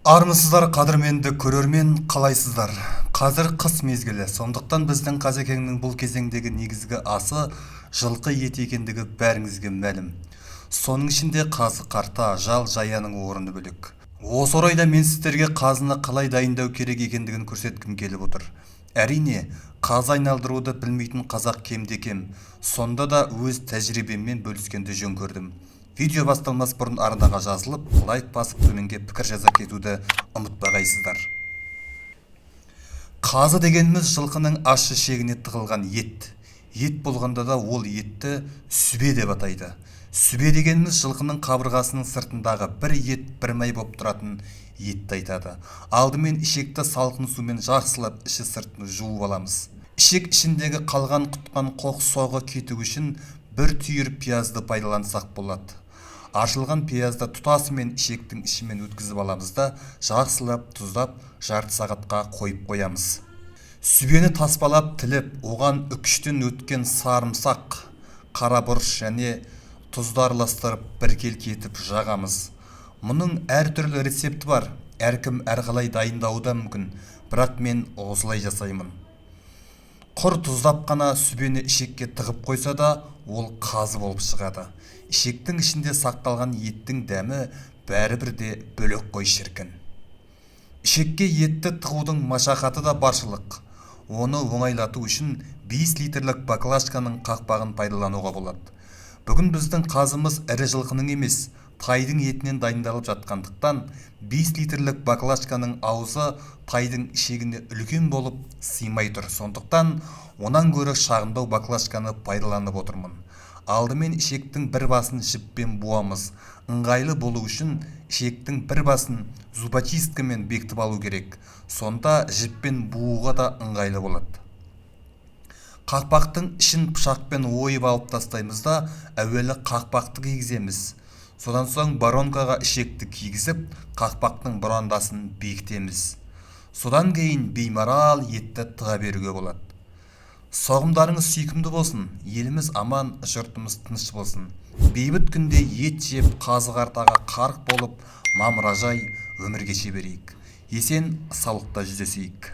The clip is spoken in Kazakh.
Армысыздар қадірменді көрермен, қалайсыздар? Қазір қыс мезгілі, сондықтан біздің Қазекеңнің бұл кезеңдегі негізгі асы жылқы еті екендігі бәріңізге мәлім. Соның ішінде қазы қарта, жал жаяның орны бөлек. Осы орайда мен сіздерге қазыны қалай дайындау керек екендігін көрсеткім келіп отыр. Әрине, қазы айналдыруды білмейтін қазақ кемде кем. Сонда да өз тәжірибеммен бөліскенді жөн көрдім. Видео басталмас бұрын арнаға жазылып, лайк басып төменге пікір жаза кетуді ұмытпағайсыздар. Қазы дегеніміз жылқының ащы шегіне тығылған ет. Ет болғанда да ол етті сүбе деп атайды. Сүбе дегеніміз жылқының қабырғасының сыртындағы бір ет, бір май боп тұратын етті айтады. Алдымен ішекті салқын сумен жақсылап іші сыртын жуып аламыз. Ішек ішіндегі қалған құтқан қоқ соғы кету үшін бір түйір пиязды пайдалансақ болады. Ашылған пиязды тұтасымен ішектің ішімен өткізіп аламыз да жақсылап тұздап жарты сағатқа қойып қоямыз. Сүбені таспалап тіліп, оған үкіштен өткен сарымсақ, қарабұрыш және тұзды араластырып біркелкі етіп жағамыз. Мұның әртүрлі рецепті бар, әркім әрқалай дайындауы да мүмкін, бірақ мен осылай жасаймын. Құр тұздап қана сүбені ішекке тығып қойса да, ол қазы болып шығады. Ішектің ішінде сақталған еттің дәмі бәрібір де бөлек қой шіркін. Ішекке етті тығудың машақаты да баршылық. Оны оңайлату үшін 5 литрлік баклажканың қақпағын пайдалануға болады. Бүгін біздің қазымыз ірі жылқының емес, тайдың етінен дайындалып жатқандықтан 5 литрлік баклажканың аузы тайдың ішегіне үлкен болып сыймай тұр. Сондықтан онан гөрі шағындау баклажканы пайдаланып отырмын. Алдымен ішектің бір басын жіппен буамыз. Ыңғайлы болу үшін ішектің бір басын зубочисткамен бекітіп алу керек. Сонда жіппен бууға да ыңғайлы болады. Қақпақтың ішін пышақпен ойып алып тастаймыз да, әуелі қақпақты кигіземіз. Содан соң баронкаға ішекті кигізіп, қақпақтың бұрандасын бекітеміз. Содан кейін беймарал етті тыға беруге болады. Соғымдарыңыз сүйкімді болсын, еліміз аман, жұртымыз тыныш болсын. Бейбіт күнде ет жеп, қазы қартаға қарық болып, мамыражай өмір кеше берейік. Есен саулықта жүздесейік.